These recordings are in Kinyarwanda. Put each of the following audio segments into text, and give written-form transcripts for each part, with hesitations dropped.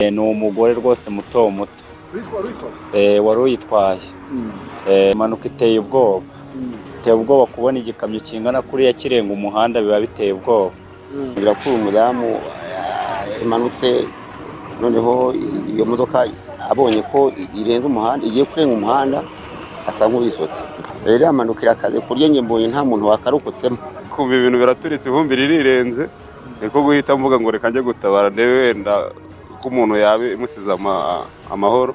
Ni umugore rwose muto muto wari uyitwaye. Impanuka iteye ubwoba, iteye ubwoba kubona igikamyo kingana kuriya kirenga umuhanda, biba biteye ubwoba. Birakura umudamu imanutse, noneho iyo modoka abonye ko irenze umuhanda, igiye kurenga umuhanda, asa nk'uwisotse. Rero amanuka irakaze kurya, njye mbonye nta muntu wakarokotsemo. Kumva ibintu biraturitse, ivumbi ririrenze, niko guhita mvuga ngo reka njye gutabara ndebe wenda ko umuntu yabe imusize amahoro.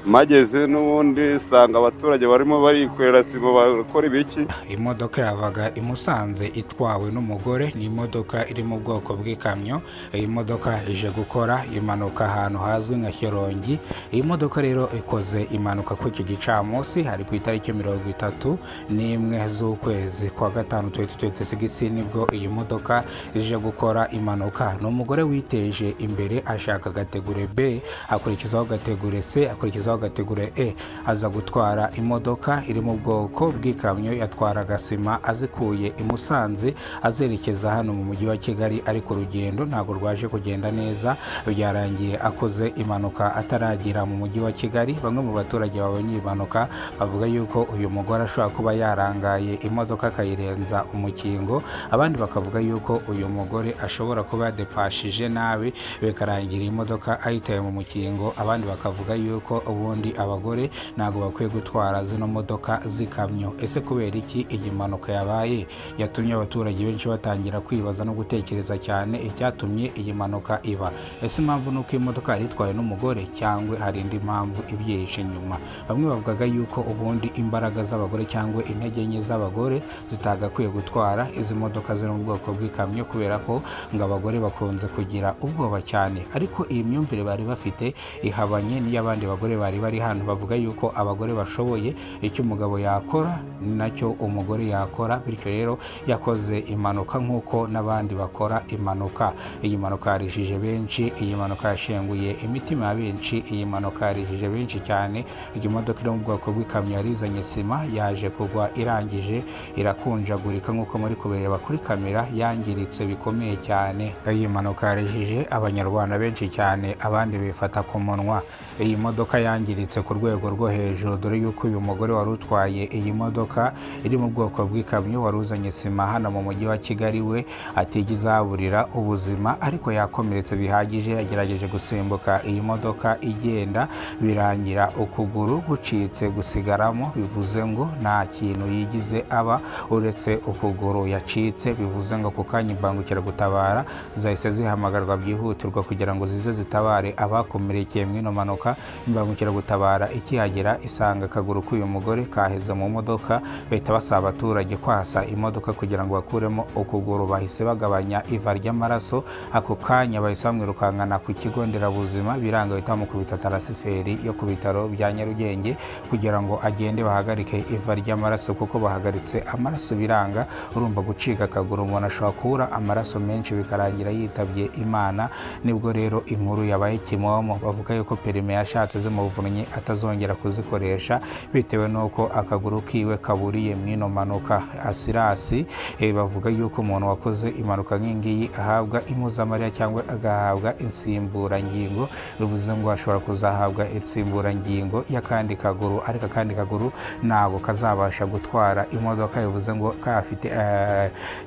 Mageze n'ubundi sanga abaturage barimo barikorera sima, bakora ibiki. Imodoka yavaga imusanze itwawe n'umugore, ni imodoka iri mu bwoko bw'ikamyo. Iyi modoka ije gukora impanuka ahantu hazwi nka Shyorongi. Iyi modoka rero ikoze impanuka ku iki gicamunsi, hari ku itariki 31 z'ukwezi kwa gatanu 2026 nibwo iyi modoka ije gukora impanuka. Ni umugore witeje imbere ashaka gategure B, akurikizaho gategure C, akurikizaho gategure E, aza gutwara imodoka iri mu bwoko bw'ikamyo. Yatwaraga sima azikuye imusanze azerekeza hano mu mujyi wa Kigali, ariko urugendo ntabwo rwaje kugenda neza, byarangiye akoze impanuka ataragera mu mujyi wa Kigali. Bamwe mu baturage babonye impanuka bavuga yuko uyu mugore ashobora kuba yarangaye imodoka akayirenza umukingo, abandi bakavuga yuko uyu mugore ashobora kuba yadepashije nabi bikarangira imodoka ayitaye mu mukingo. Abandi bakavuga yuko ubundi abagore ntabwo bakwiye gutwara zino modoka z'ikamyo. Ese kubera iki iyi mpanuka yabaye yatumye abaturage benshi batangira kwibaza no gutekereza cyane icyatumye iyi mpanuka iba? Ese impamvu nuko imodoka yari itwaye n'umugore, cyangwa hari indi mpamvu ibyihishe inyuma? Bamwe bavugaga yuko ubundi imbaraga z'abagore cyangwa intege nke z'abagore zitagakwiye gutwara izi modoka ziri mu bwoko bw'ikamyo, kubera ko ngo abagore bakunze kugira ubwoba cyane. Ariko iyi myumvire bari bafite ihabanye n'iy'abandi bagore bari hano. Bavuga yuko abagore bashoboye icyo umugabo yakora nacyo umugore yakora, bityo rero yakoze impanuka nk'uko n'abandi bakora impanuka. Iyi mpanuka yarishije benshi, iyi mpanuka yashenguye imitima ya benshi, iyi mpanuka yarishije benshi cyane. Iyi modoka iri mu bwoko bw'ikamyo yarizanye sima, yaje kugwa irangije irakunjagurika nk'uko muri kubireba kuri kamera, yangiritse bikomeye cyane. Iyi mpanuka yarishije abanyarwanda benshi cyane, abandi bifata ku munwa. Iyi modoka yangiritse ku rwego rwo hejuru, dore yuko uyu mugore wari utwaye iyi modoka iri mu bwoko bw'ikamyo wari uzanye sima hano mu mujyi wa Kigali we atigeze ahaburira ubuzima, ariko yakomeretse bihagije. Yagerageje gusimbuka iyi modoka igenda, birangira ukuguru gucitse gusigaramo, bivuze ngo nta kintu yigize aba uretse ukuguru yacitse. Bivuze ngo ku kanya imbangukiragutabara zahise zihamagarwa byihutirwa kugira ngo zize zitabare abakomerekeye mu ino mpanuka. Imbangukiragutabara ikihagera isanga akaguru k'uyu mugore kaheze mu modoka, bahita basaba abaturage kwasa imodoka kugira ngo bakuremo ukuguru. Bahise bagabanya iva ry'amaraso, ako kanya bahise bamwirukankana ku kigo nderabuzima, biranga bahita bamukubita tarasiferi yo ku bitaro bya Nyarugenge kugira ngo agende bahagarike iva ry'amaraso, kuko bahagaritse amaraso biranga. Urumva gucika akaguru, umuntu ashobora kubura amaraso menshi bikarangira yitabye Imana. Nibwo rero inkuru yabaye kimomo. Bavuga yuko perime yashatse zimuvunnye atazongera kuzikoresha bitewe n'uko akaguru kiwe kaburiye mu ino mpanuka. Asirasi bavuga yuko umuntu wakoze impanuka nk'ingiyi ahabwa impuzamarira cyangwa agahabwa insimburangingo, bivuze ngo ashobora kuzahabwa insimburangingo y'akandi kaguru, ariko akandi kaguru ntabwo kazabasha gutwara imodoka. Bivuze ngo afite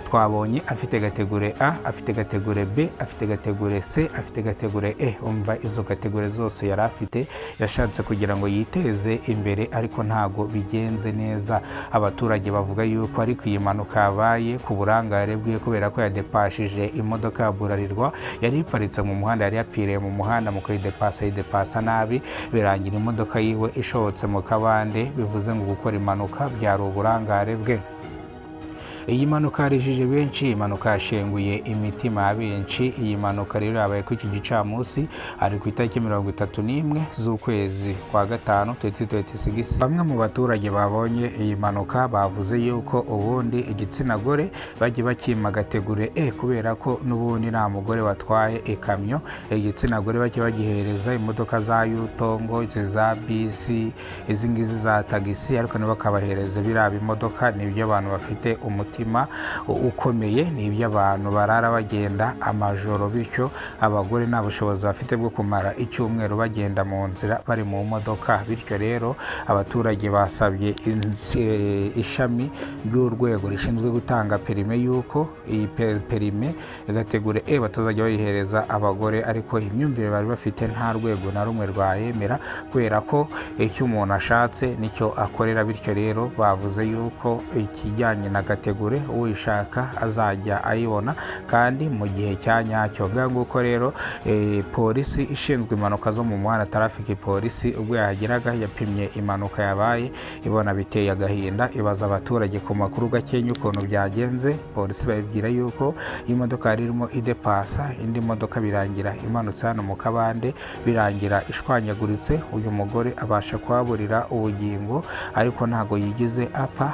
twabonye afite gategure A, afite gategure B, afite gategure C, afite gategure E. Umva izo kategore zose yari afite, yashatse kugira ngo yiteze imbere, ariko ntago bigenze neza. Abaturage bavuga yuko ariko iyi mpanuka yabaye ku burangare bwe, kubera ko yadepashije imodoka ya Burarirwa yari iparitse mu muhanda, yari yapfiriye mu muhanda mu kuyidepasa nabi, birangira imodoka yiwe ishobotse mu kabande. Bivuze ngo gukora impanuka byari uburangare bwe. Iyi mpanuka yarijije benshi, impanuka yashenguye imitima ya benshi. Iyi mpanuka rero yabaye ku iki gicamunsi, ari ku itariki 31 z'ukwezi kwa gatanu 2026. Bamwe mu baturage babonye iyi mpanuka bavuze yuko ubundi igitsina gore bajye bakima gategure E, kubera ko n'ubundi nta mugore watwaye ikamyo. Igitsina gore bajye bagihereza imodoka za Yutongo, za bisi, izi ngizi za tagisi, ariko nibo bakabahereza biraba imodoka. Nibyo abantu bafite umutima umutima ukomeye, ni iby'abantu barara bagenda amajoro, bityo abagore nta bushobozi bafite bwo kumara icyumweru bagenda mu nzira bari mu modoka. Bityo rero abaturage basabye ishami ry'urwego rishinzwe gutanga perime yuko iyi perime igategure batazajya bayihereza abagore, ariko imyumvire bari bafite nta rwego na rumwe rwayemera, kubera ko icyo umuntu ashatse nicyo akorera. Bityo rero bavuze yuko ikijyanye na kategore uyishaka azajya ayibona kandi mu gihe cya nyacyo. Nguko rero polisi ishinzwe impanuka zo mu muhanda, traffic polisi, ubwo yahageraga yapimye impanuka yabaye, ibona biteye agahinda, ibaza abaturage ku makuru gakenya ukuntu byagenze. Polisi babibwira yuko iyi modoka yari irimo idepasa indi modoka, birangira imanutse hano mu kabande, birangira ishwanyaguritse. Uyu mugore abasha kuhaburira ubugingo ariko ntago yigize apfa.